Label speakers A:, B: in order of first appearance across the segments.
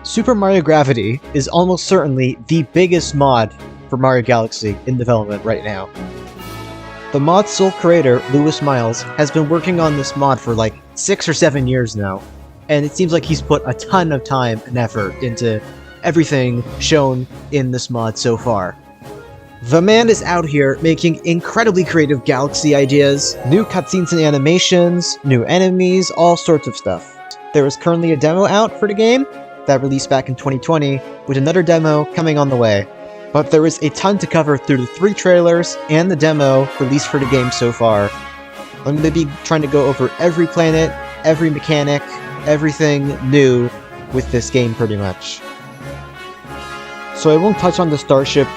A: Super Mario Gravity is almost certainly the biggest mod for Mario Galaxy in development right now. The mod's sole creator, Lewis Miles, has been working on this mod for like 6 or 7 years now, and it seems like he's put a ton of time and effort into everything shown in this mod so far. The man is out here making incredibly creative galaxy ideas, new cutscenes and animations, new enemies, all sorts of stuff. There is currently a demo out for the game that released back in 2020, with another demo coming on the way. But there is a ton to cover through the 3 trailers and the demo released for the game so far. I'm going to be trying to go over every planet, every mechanic, everything new with this game pretty much. So I won't touch on the starship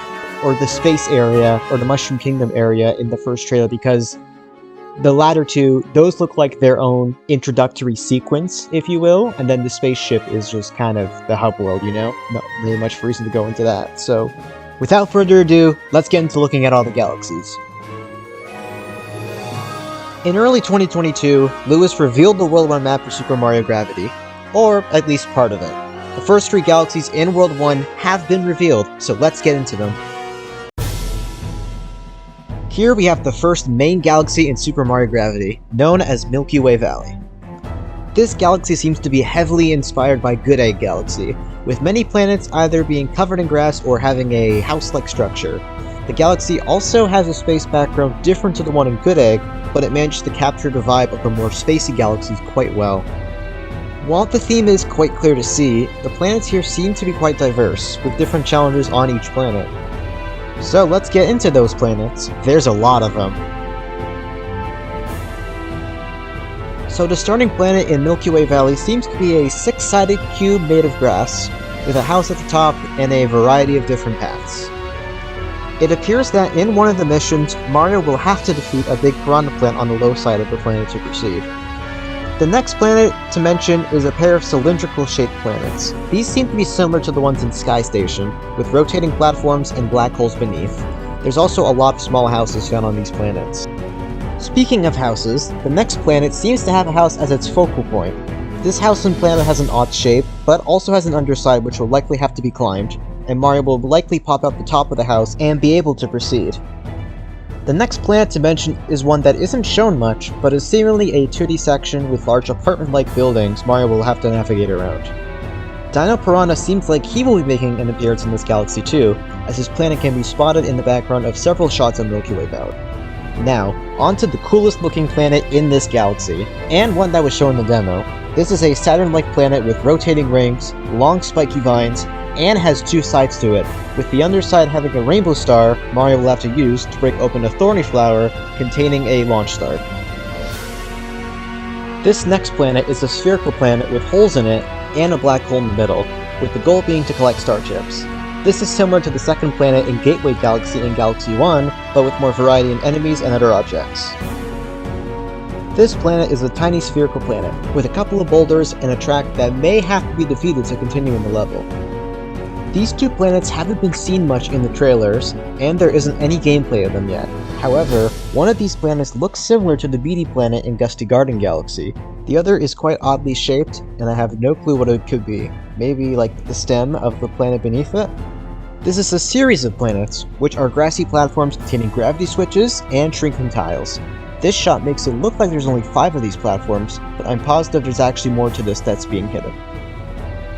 A: or the space area or the Mushroom Kingdom area in the first trailer because the latter two, those look like their own introductory sequence, if you will, and then the spaceship is just kind of the hub world, you know? Not really much reason to go into that. So, without further ado, let's get into looking at all the galaxies. In early 2022, Lewis revealed the World 1 map for Super Mario Gravity, or at least part of it. The first 3 galaxies in World 1 have been revealed, so let's get into them. Here we have the first main galaxy in Super Mario Gravity, known as Milky Way Valley. This galaxy seems to be heavily inspired by Good Egg Galaxy, with many planets either being covered in grass or having a house-like structure. The galaxy also has a space background different to the one in Good Egg, but it managed to capture the vibe of the more spacey galaxies quite well. While the theme is quite clear to see, the planets here seem to be quite diverse, with different challenges on each planet. So let's get into those planets. There's a lot of them. So the starting planet in Milky Way Valley seems to be a 6-sided cube made of grass, with a house at the top and a variety of different paths. It appears that in one of the missions, Mario will have to defeat a big piranha plant on the low side of the planet to proceed. The next planet to mention is a pair of cylindrical-shaped planets. These seem to be similar to the ones in Sky Station, with rotating platforms and black holes beneath. There's also a lot of small houses found on these planets. Speaking of houses, the next planet seems to have a house as its focal point. This house and planet has an odd shape, but also has an underside which will likely have to be climbed, and Mario will likely pop out the top of the house and be able to proceed. The next planet to mention is one that isn't shown much, but is seemingly a 2D section with large apartment-like buildings Mario will have to navigate around. Dino Piranha seems like he will be making an appearance in this galaxy too, as his planet can be spotted in the background of several shots of Milky Way Valley. Now, onto the coolest looking planet in this galaxy, and one that was shown in the demo. This is a Saturn-like planet with rotating rings, long spiky vines, and has 2 sides to it, with the underside having a rainbow star Mario will have to use to break open a thorny flower containing a launch star. This next planet is a spherical planet with holes in it and a black hole in the middle, with the goal being to collect star chips. This is similar to the second planet in Gateway Galaxy in Galaxy 1, but with more variety in enemies and other objects. This planet is a tiny spherical planet, with a couple of boulders and a track that may have to be defeated to continue in the level. These 2 planets haven't been seen much in the trailers, and there isn't any gameplay of them yet. However, one of these planets looks similar to the Beady planet in Gusty Garden Galaxy. The other is quite oddly shaped, and I have no clue what it could be. Maybe like the stem of the planet beneath it? This is a series of planets, which are grassy platforms containing gravity switches and shrinking tiles. This shot makes it look like there's only 5 of these platforms, but I'm positive there's actually more to this that's being hidden.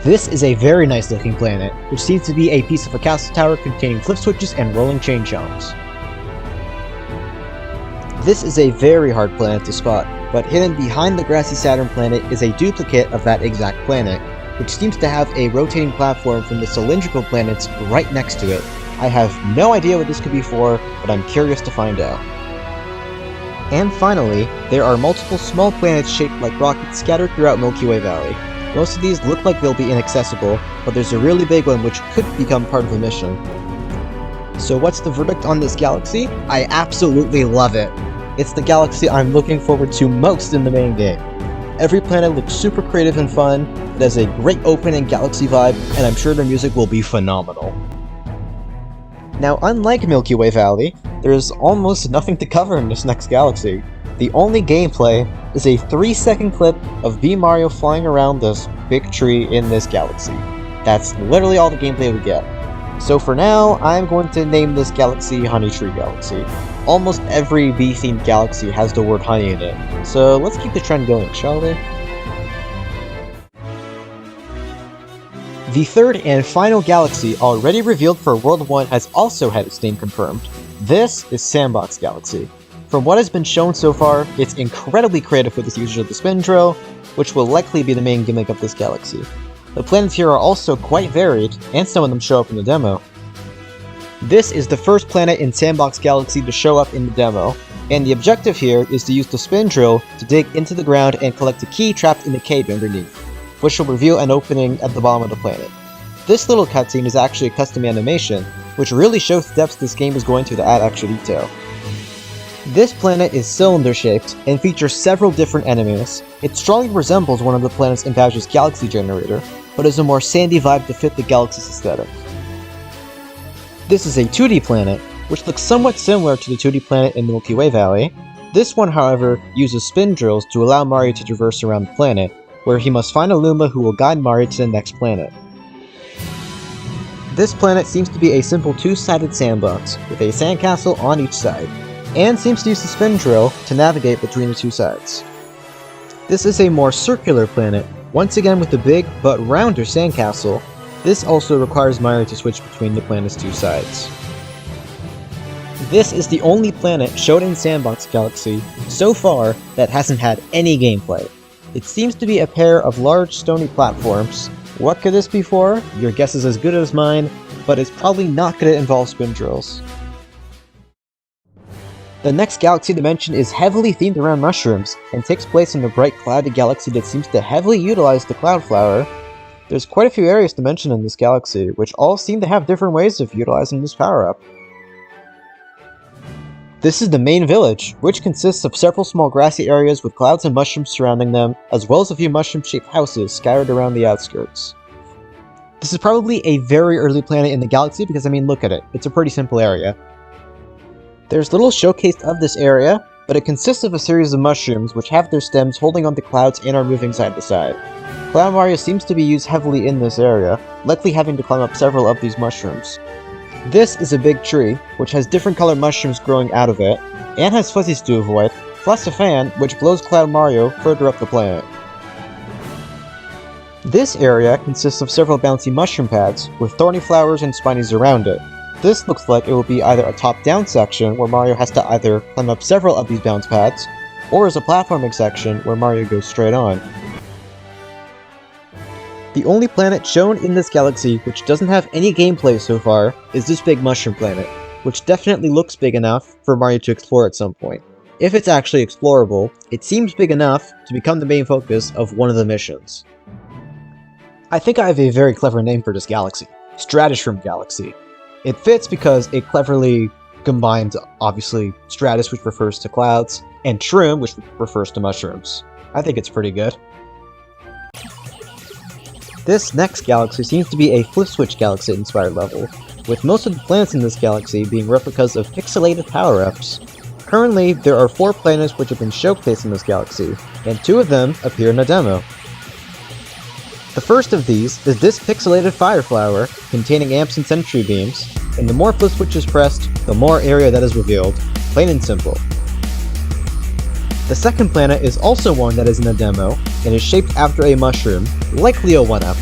A: This is a very nice looking planet, which seems to be a piece of a castle tower containing flip switches and rolling chain jumps. This is a very hard planet to spot, but hidden behind the grassy Saturn planet is a duplicate of that exact planet, which seems to have a rotating platform from the cylindrical planets right next to it. I have no idea what this could be for, but I'm curious to find out. And finally, there are multiple small planets shaped like rockets scattered throughout Milky Way Valley. Most of these look like they'll be inaccessible, but there's a really big one which could become part of the mission. So what's the verdict on this galaxy? I absolutely love it! It's the galaxy I'm looking forward to most in the main game. Every planet looks super creative and fun, it has a great open and galaxy vibe, and I'm sure the music will be phenomenal. Now, unlike Milky Way Valley, there is almost nothing to cover in this next galaxy. The only gameplay is a 3-second clip of V Mario flying around this big tree in this galaxy. That's literally all the gameplay we get. So for now, I'm going to name this galaxy Honey Tree Galaxy. Almost every bee-themed galaxy has the word honey in it, so let's keep the trend going, shall we? The third and final galaxy already revealed for World 1 has also had its name confirmed. This is Sandbox Galaxy. From what has been shown so far, it's incredibly creative with its usage of the spin drill, which will likely be the main gimmick of this galaxy. The planets here are also quite varied, and some of them show up in the demo. This is the first planet in Sandbox Galaxy to show up in the demo, and the objective here is to use the spin drill to dig into the ground and collect a key trapped in the cave underneath, which will reveal an opening at the bottom of the planet. This little cutscene is actually a custom animation, which really shows the depths this game is going to add extra detail. This planet is cylinder-shaped and features several different enemies. It strongly resembles one of the planets in Bowser's Galaxy Generator, but has a more sandy vibe to fit the galaxy's aesthetic. This is a 2D planet, which looks somewhat similar to the 2D planet in Milky Way Valley. This one, however, uses spin drills to allow Mario to traverse around the planet, where he must find a Luma who will guide Mario to the next planet. This planet seems to be a simple two-sided sandbox, with a sandcastle on each side, and seems to use the spin drill to navigate between the two sides. This is a more circular planet, once again with a big but rounder sandcastle. This also requires Mario to switch between the planet's two sides. This is the only planet shown in Sandbox Galaxy so far that hasn't had any gameplay. It seems to be a pair of large stony platforms. What could this be for? Your guess is as good as mine, but it's probably not going to involve spin drills. The next galaxy to mention is heavily themed around mushrooms, and takes place in a bright cloudy galaxy that seems to heavily utilize the cloud flower. There's quite a few areas to mention in this galaxy, which all seem to have different ways of utilizing this power-up. This is the main village, which consists of several small grassy areas with clouds and mushrooms surrounding them, as well as a few mushroom-shaped houses scattered around the outskirts. This is probably a very early planet in the galaxy because, I mean, look at it. It's a pretty simple area. There's little showcased of this area, but it consists of a series of mushrooms which have their stems holding onto clouds and are moving side to side. Cloud Mario seems to be used heavily in this area, likely having to climb up several of these mushrooms. This is a big tree, which has different colored mushrooms growing out of it, and has fuzzies to avoid, plus a fan which blows Cloud Mario further up the planet. This area consists of several bouncy mushroom pads, with thorny flowers and spinies around it. This looks like it will be either a top-down section where Mario has to either climb up several of these bounce pads, or as a platforming section where Mario goes straight on. The only planet shown in this galaxy which doesn't have any gameplay so far is this big mushroom planet, which definitely looks big enough for Mario to explore at some point. If it's actually explorable, it seems big enough to become the main focus of one of the missions. I think I have a very clever name for this galaxy, Stratosroom Galaxy. It fits because it cleverly combines, obviously, stratus, which refers to clouds, and shroom, which refers to mushrooms. I think it's pretty good. This next galaxy seems to be a Flip Switch Galaxy inspired level, with most of the planets in this galaxy being replicas of pixelated power-ups. Currently, there are 4 planets which have been showcased in this galaxy, and 2 of them appear in a demo. The first of these is this pixelated fire flower, containing amps and sentry beams, and the more flip switches pressed, the more area that is revealed, plain and simple. The second planet is also one that is in a demo, and is shaped after a mushroom, likely a 1-up.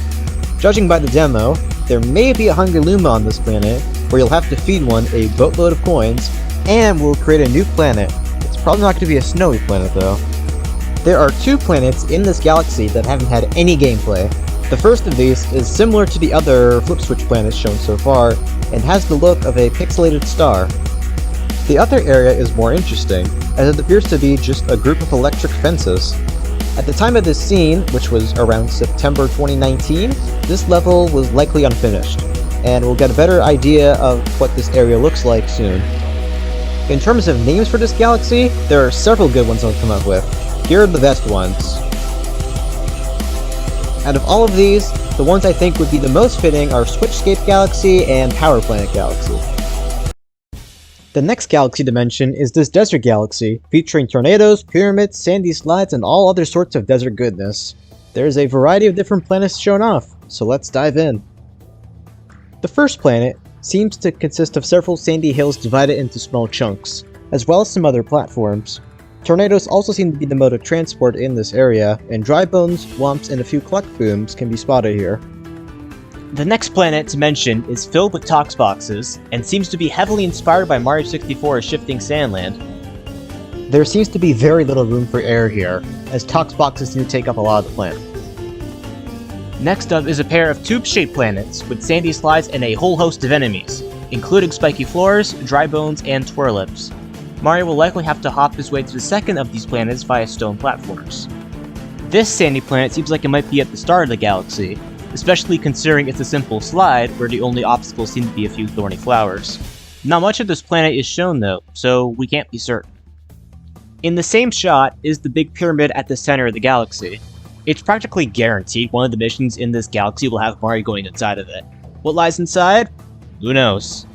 A: Judging by the demo, there may be a hungry Luma on this planet, where you'll have to feed one a boatload of coins, and will create a new planet. It's probably not going to be a snowy planet though. There are 2 planets in this galaxy that haven't had any gameplay. The first of these is similar to the other Flip Switch planets shown so far, and has the look of a pixelated star. The other area is more interesting, as it appears to be just a group of electric fences. At the time of this scene, which was around September 2019, this level was likely unfinished, and we'll get a better idea of what this area looks like soon. In terms of names for this galaxy, there are several good ones I'll come up with. Here are the best ones. Out of all of these, the ones I think would be the most fitting are Switchscape Galaxy and Power Planet Galaxy. The next galaxy to mention is this desert galaxy, featuring tornadoes, pyramids, sandy slides, and all other sorts of desert goodness. There's a variety of different planets shown off, so let's dive in. The first planet seems to consist of several sandy hills divided into small chunks, as well as some other platforms. Tornadoes also seem to be the mode of transport in this area, and dry bones, wumps, and a few cluck booms can be spotted here.
B: The next planet to mention is filled with tox boxes, and seems to be heavily inspired by Mario 64's Shifting Sandland.
A: There seems to be very little room for air here, as tox boxes seem to take up a lot of the planet.
B: Next up is a pair of tube-shaped planets, with sandy slides and a whole host of enemies, including spiky floors, dry bones, and twirlips. Mario will likely have to hop his way to the second of these planets via stone platforms. This sandy planet seems like it might be at the start of the galaxy, especially considering it's a simple slide where the only obstacles seem to be a few thorny flowers. Not much of this planet is shown though, so we can't be certain. In the same shot is the big pyramid at the center of the galaxy. It's practically guaranteed one of the missions in this galaxy will have Mario going inside of it. What lies inside? Who knows?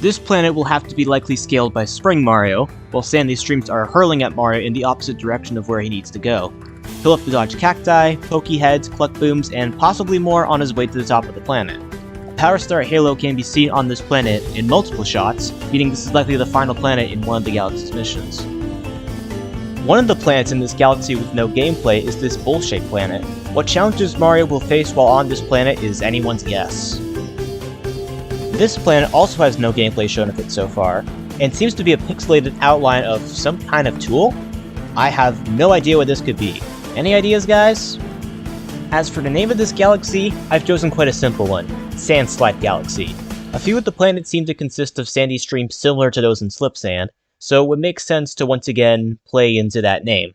B: This planet will have to be likely scaled by Spring Mario, while sandy streams are hurling at Mario in the opposite direction of where he needs to go. He'll have to dodge cacti, pokey heads, cluck booms, and possibly more on his way to the top of the planet. A Power Star Halo can be seen on this planet in multiple shots, meaning this is likely the final planet in one of the galaxy's missions. One of the planets in this galaxy with no gameplay is this bowl-shaped planet. What challenges Mario will face while on this planet is anyone's guess. This planet also has no gameplay shown of it so far, and seems to be a pixelated outline of some kind of tool? I have no idea what this could be. Any ideas, guys? As for the name of this galaxy, I've chosen quite a simple one, Sandslide Galaxy. A few of the planets seem to consist of sandy streams similar to those in Slip Sand, so it would make sense to once again play into that name.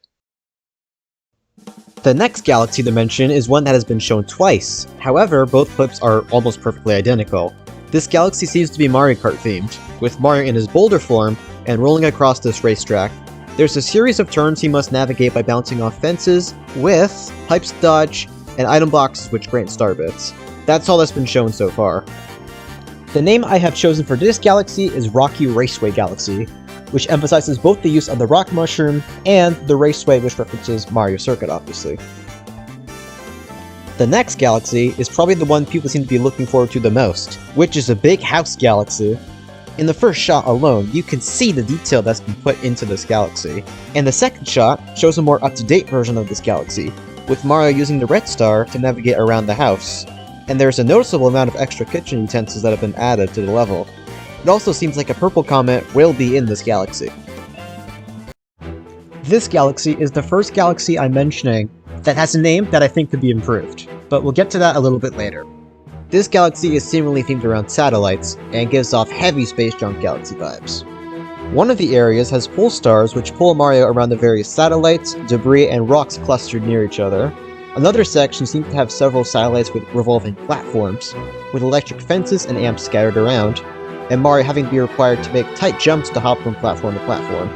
A: The next galaxy to mention is one that has been shown twice. However, both clips are almost perfectly identical. This galaxy seems to be Mario Kart themed, with Mario in his boulder form and rolling across this racetrack. There's a series of turns he must navigate by bouncing off fences, with pipes to dodge, and item boxes which grant star bits. That's all that's been shown so far. The name I have chosen for this galaxy is Rocky Raceway Galaxy, which emphasizes both the use of the rock mushroom and the raceway, which references Mario Circuit, obviously. The next galaxy is probably the one people seem to be looking forward to the most, which is a big house galaxy. In the first shot alone, you can see the detail that's been put into this galaxy. And the second shot shows a more up-to-date version of this galaxy, with Mario using the red star to navigate around the house. And there's a noticeable amount of extra kitchen utensils that have been added to the level. It also seems like a purple comet will be in this galaxy. This galaxy is the first galaxy I'm mentioning that has a name that I think could be improved, but we'll get to that a little bit later. This galaxy is seemingly themed around satellites, and gives off heavy Space Junk Galaxy vibes. One of the areas has pole stars which pull Mario around the various satellites, debris, and rocks clustered near each other. Another section seems to have several satellites with revolving platforms, with electric fences and amps scattered around, and Mario having to be required to make tight jumps to hop from platform to platform.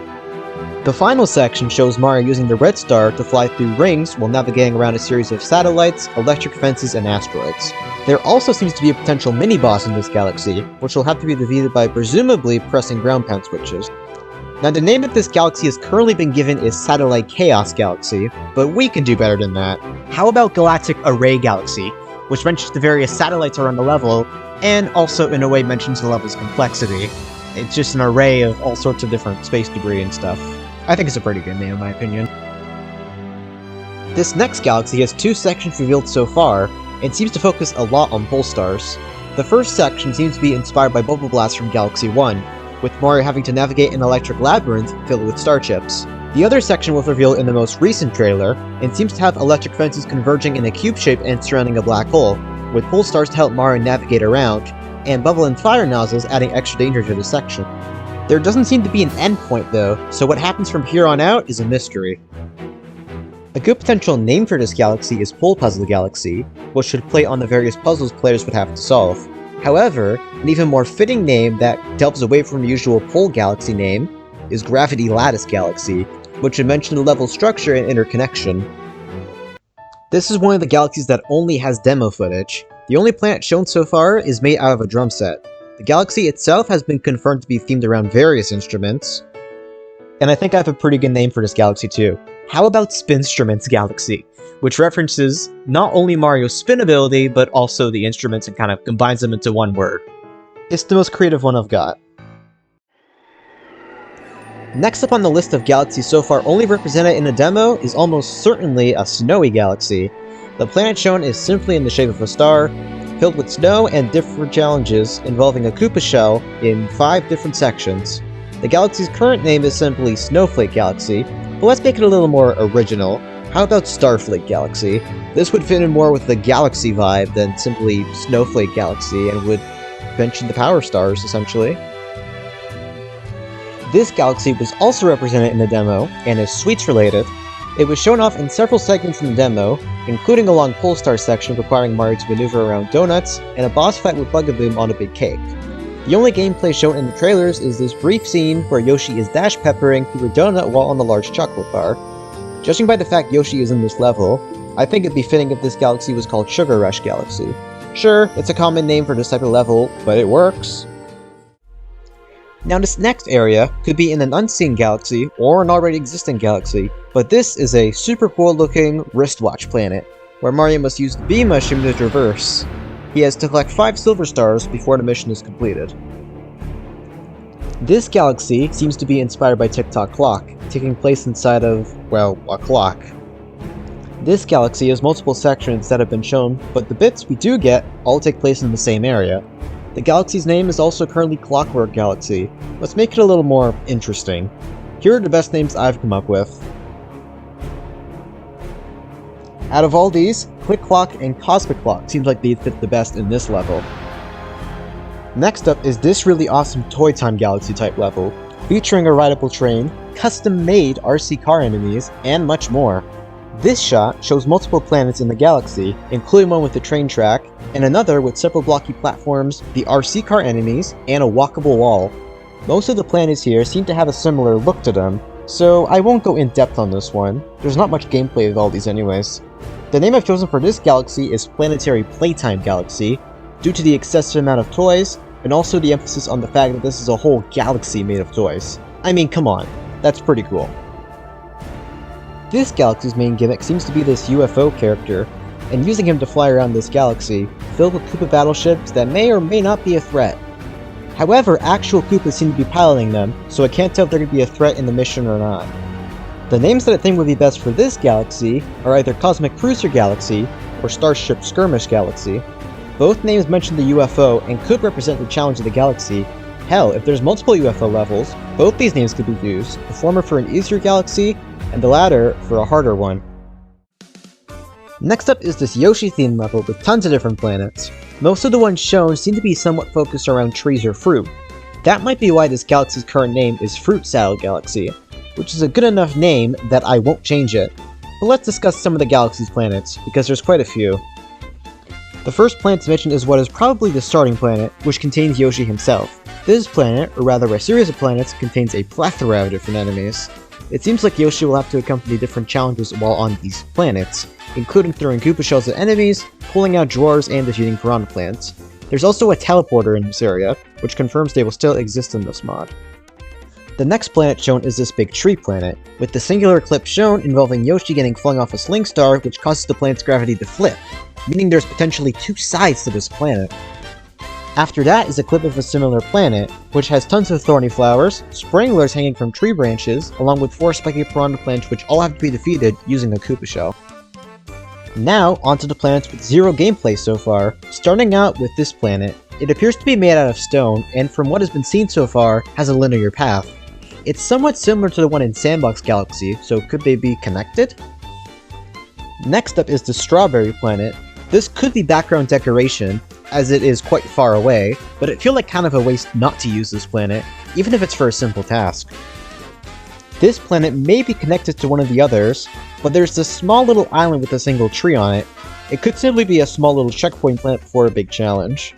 A: The final section shows Mario using the red star to fly through rings while navigating around a series of satellites, electric fences, and asteroids. There also seems to be a potential mini-boss in this galaxy, which will have to be defeated by presumably pressing ground pound switches. Now the name that this galaxy has currently been given is Satellite Chaos Galaxy, but we can do better than that. How about Galactic Array Galaxy, which mentions the various satellites around the level, and also in a way mentions the level's complexity. It's just an array of all sorts of different space debris and stuff. I think it's a pretty good name in my opinion. This next galaxy has two sections revealed so far, and seems to focus a lot on pole stars. The first section seems to be inspired by Bubble Blast from Galaxy 1, with Mario having to navigate an electric labyrinth filled with star chips. The other section was revealed in the most recent trailer, and seems to have electric fences converging in a cube shape and surrounding a black hole, with pole stars to help Mario navigate around, and bubble and fire nozzles adding extra danger to the section. There doesn't seem to be an endpoint though, so what happens from here on out is a mystery. A good potential name for this galaxy is Pole Puzzle Galaxy, which should play on the various puzzles players would have to solve. However, an even more fitting name that delves away from the usual Pole Galaxy name is Gravity Lattice Galaxy, which should mention the level structure and interconnection. This is one of the galaxies that only has demo footage. The only planet shown so far is made out of a drum set. The galaxy itself has been confirmed to be themed around various instruments, and I think I have a pretty good name for this galaxy too. How about Spinstruments Galaxy, which references not only Mario's spin ability, but also the instruments and kind of combines them into one word. It's the most creative one I've got. Next up on the list of galaxies so far only represented in the demo is almost certainly a snowy galaxy. The planet shown is simply in the shape of a star, filled with snow and different challenges involving a Koopa shell in 5 different sections. The galaxy's current name is simply Snowflake Galaxy, but let's make it a little more original. How about Starflake Galaxy? This would fit in more with the galaxy vibe than simply Snowflake Galaxy and would mention the power stars, essentially. This galaxy was also represented in the demo, and is sweets related. It was shown off in several segments in the demo, including a long Polestar section requiring Mario to maneuver around donuts, and a boss fight with Bugaboom on a big cake. The only gameplay shown in the trailers is this brief scene where Yoshi is dash peppering through a donut while on the large chocolate bar. Judging by the fact Yoshi is in this level, I think it'd be fitting if this galaxy was called Sugar Rush Galaxy. Sure, it's a common name for this type of level, but it works. Now this next area could be in an unseen galaxy or an already existing galaxy, but this is a super cool looking wristwatch planet, where Mario must use the beam mushroom to traverse. He has to collect 5 silver stars before the mission is completed. This galaxy seems to be inspired by Tick-Tock Clock, taking place inside of, well, a clock. This galaxy has multiple sections that have been shown, but the bits we do get all take place in the same area. The galaxy's name is also currently Clockwork Galaxy. Let's make it a little more interesting. Here are the best names I've come up with. Out of all these, Click Clock and Cosmic Clock seems like they'd fit the best in this level. Next up is this really awesome Toy Time Galaxy type level, featuring a rideable train, custom-made RC car enemies, and much more. This shot shows multiple planets in the galaxy, including one with a train track, and another with several blocky platforms, the RC car enemies, and a walkable wall. Most of the planets here seem to have a similar look to them, so I won't go in depth on this one. There's not much gameplay with all these anyways. The name I've chosen for this galaxy is Planetary Playtime Galaxy, due to the excessive amount of toys, and also the emphasis on the fact that this is a whole galaxy made of toys. I mean, come on, that's pretty cool. This galaxy's main gimmick seems to be this UFO character, and using him to fly around this galaxy, filled with Koopa battleships that may or may not be a threat. However, actual Koopas seem to be piloting them, so I can't tell if they're going to be a threat in the mission or not. The names that I think would be best for this galaxy are either Cosmic Cruiser Galaxy or Starship Skirmish Galaxy. Both names mention the UFO and could represent the challenge of the galaxy. Hell, if there's multiple UFO levels, both these names could be used, the former for an easier galaxy, and the latter for a harder one. Next up is this Yoshi-themed level with tons of different planets. Most of the ones shown seem to be somewhat focused around trees or fruit. That might be why this galaxy's current name is Fruit Salad Galaxy, which is a good enough name that I won't change it. But let's discuss some of the galaxy's planets, because there's quite a few. The first planet to mention is what is probably the starting planet, which contains Yoshi himself. This planet, or rather a series of planets, contains a plethora of different enemies. It seems like Yoshi will have to accompany different challenges while on these planets, including throwing Koopa shells at enemies, pulling out drawers, and defeating piranha plants. There's also a teleporter in this area, which confirms they will still exist in this mod. The next planet shown is this big tree planet, with the singular clip shown involving Yoshi getting flung off a sling star which causes the planet's gravity to flip, meaning there's potentially 2 sides to this planet. After that is a clip of a similar planet, which has tons of thorny flowers, sprinklers hanging from tree branches, along with 4 spiky piranha plants which all have to be defeated using a Koopa shell. Now, onto the planets with 0 gameplay so far, starting out with this planet. It appears to be made out of stone, and from what has been seen so far, has a linear path. It's somewhat similar to the one in Sandbox Galaxy, so could they be connected? Next up is the Strawberry Planet. This could be background decoration, as it is quite far away, but it feels like kind of a waste not to use this planet, even if it's for a simple task. This planet may be connected to one of the others, but there's this small little island with a single tree on it. It could simply be a small little checkpoint planet before a big challenge.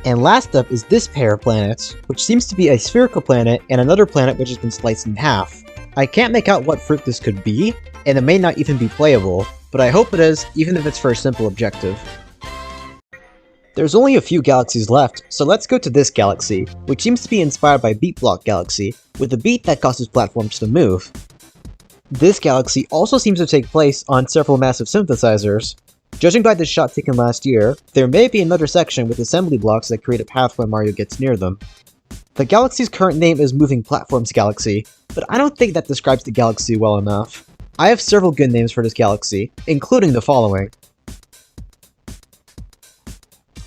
A: And last up is this pair of planets, which seems to be a spherical planet and another planet which has been sliced in half. I can't make out what fruit this could be, and it may not even be playable, but I hope it is, even if it's for a simple objective. There's only a few galaxies left, so let's go to this galaxy, which seems to be inspired by Beat Block Galaxy, with a beat that causes platforms to move. This galaxy also seems to take place on several massive synthesizers. Judging by the shot taken last year, there may be another section with assembly blocks that create a path when Mario gets near them. The galaxy's current name is Moving Platforms Galaxy, but I don't think that describes the galaxy well enough. I have several good names for this galaxy, including the following.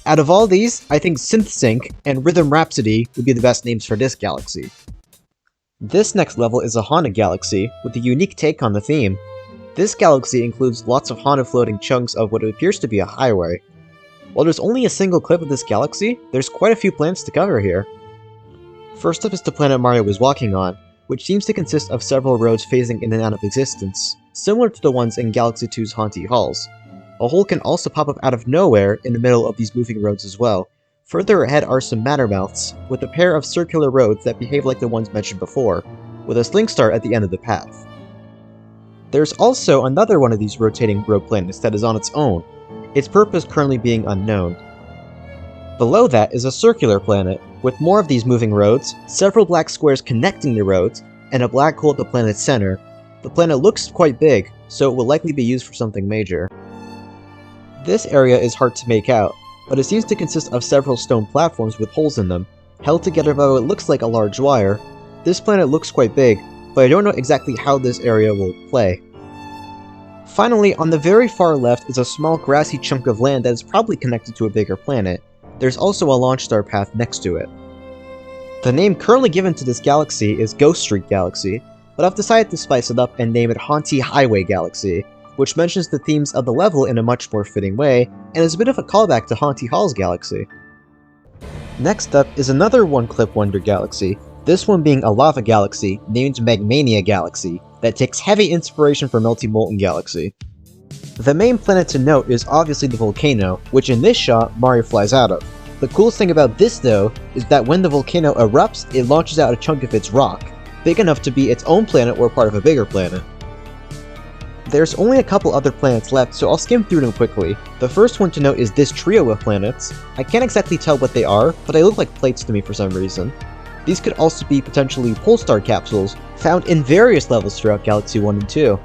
A: Out of all these, I think SynthSync and Rhythm Rhapsody would be the best names for this galaxy. This next level is a Haa Galaxy, with a unique take on the theme. This galaxy includes lots of Haa floating chunks of what appears to be a highway. While there's only a single clip of this galaxy, there's quite a few planets to cover here. First up is the planet Mario was walking on, which seems to consist of several roads phasing in and out of existence, similar to the ones in Galaxy 2's Haunted Halls. A hole can also pop up out of nowhere in the middle of these moving roads as well. Further ahead are some Mattermouths, with a pair of circular roads that behave like the ones mentioned before, with a sling star at the end of the path. There's also another one of these rotating road planets that is on its own, its purpose currently being unknown. Below that is a circular planet, with more of these moving roads, several black squares connecting the roads, and a black hole at the planet's center. The planet looks quite big, so it will likely be used for something major. This area is hard to make out, but it seems to consist of several stone platforms with holes in them, held together by what looks like a large wire. This planet looks quite big, but I don't know exactly how this area will play. Finally, on the very far left is a small grassy chunk of land that is probably connected to a bigger planet. There's also a launch star path next to it. The name currently given to this galaxy is Ghost Street Galaxy, but I've decided to spice it up and name it Haunted Highway Galaxy, which mentions the themes of the level in a much more fitting way, and is a bit of a callback to Haunted Halls Galaxy. Next up is another one-clip wonder galaxy, this one being a lava galaxy named Mania Galaxy, that takes heavy inspiration from Melty Molten Galaxy. The main planet to note is obviously the volcano, which in this shot, Mario flies out of. The coolest thing about this though, is that when the volcano erupts, it launches out a chunk of its rock, big enough to be its own planet or part of a bigger planet. There's only a couple other planets left, so I'll skim through them quickly. The first one to note is this trio of planets. I can't exactly tell what they are, but they look like plates to me for some reason. These could also be potentially Polestar capsules, found in various levels throughout Galaxy 1 and 2.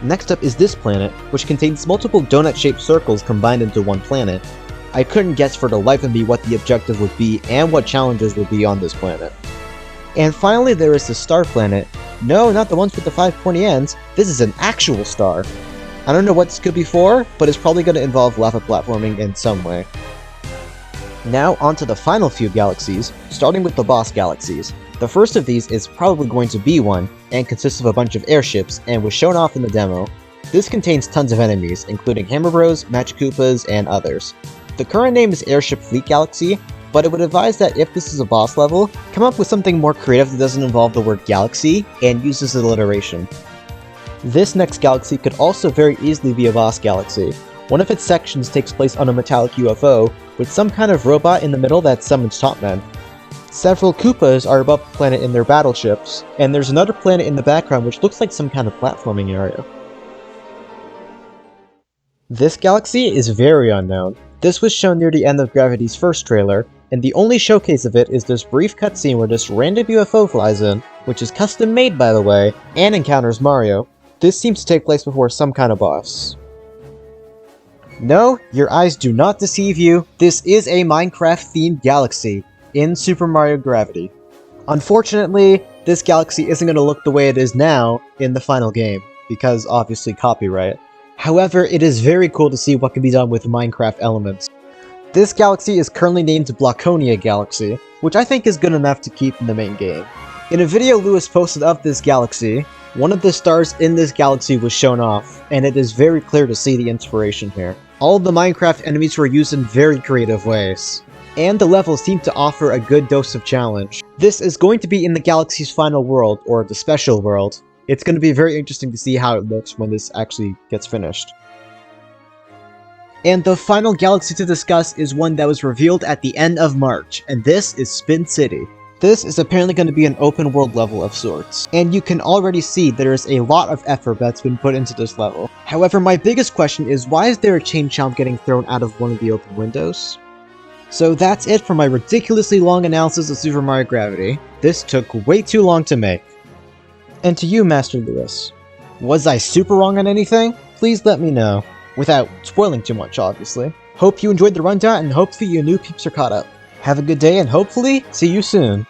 A: Next up is this planet, which contains multiple donut-shaped circles combined into one planet. I couldn't guess for the life of me what the objective would be and what challenges would be on this planet. And finally there is the star planet. No, not the ones with the 5 pointy ends, this is an actual star. I don't know what this could be for, but it's probably going to involve lava platforming in some way. Now onto the final few galaxies, starting with the boss galaxies. The first of these is probably going to be one, and consists of a bunch of airships, and was shown off in the demo. This contains tons of enemies, including Hammer Bros, Magic Koopas, and others. The current name is Airship Fleet Galaxy, but it would advise that if this is a boss level, come up with something more creative that doesn't involve the word galaxy, and uses alliteration. This next galaxy could also very easily be a boss galaxy. One of its sections takes place on a metallic UFO, with some kind of robot in the middle that summons Topmen. Several Koopas are above the planet in their battleships, and there's another planet in the background which looks like some kind of platforming area. This galaxy is very unknown. This was shown near the end of Gravity's first trailer, and the only showcase of it is this brief cutscene where this random UFO flies in, which is custom made by the way, and encounters Mario. This seems to take place before some kind of boss. No, your eyes do not deceive you, this is a Minecraft-themed galaxy in Super Mario Gravity. Unfortunately, this galaxy isn't going to look the way it is now in the final game, because obviously copyright. However, it is very cool to see what can be done with Minecraft elements. This galaxy is currently named Blonia Galaxy, which I think is good enough to keep in the main game. In a video Lewis posted of this galaxy, one of the stars in this galaxy was shown off, and it is very clear to see the inspiration here. All of the Minecraft enemies were used in very creative ways, and the levels seem to offer a good dose of challenge. This is going to be in the galaxy's final world, or the special world. It's going to be very interesting to see how it looks when this actually gets finished. And the final galaxy to discuss is one that was revealed at the end of March, and this is Spin City. This is apparently going to be an open world level of sorts, and you can already see there is a lot of effort that's been put into this level. However, my biggest question is, why is there a chain chomp getting thrown out of one of the open windows? So that's it for my ridiculously long analysis of Super Mario Gravity. This took way too long to make. And to you, Master Lewis, was I super wrong on anything? Please let me know, without spoiling too much, obviously. Hope you enjoyed the rundown, and hopefully you new peeps are caught up. Have a good day, and hopefully, see you soon.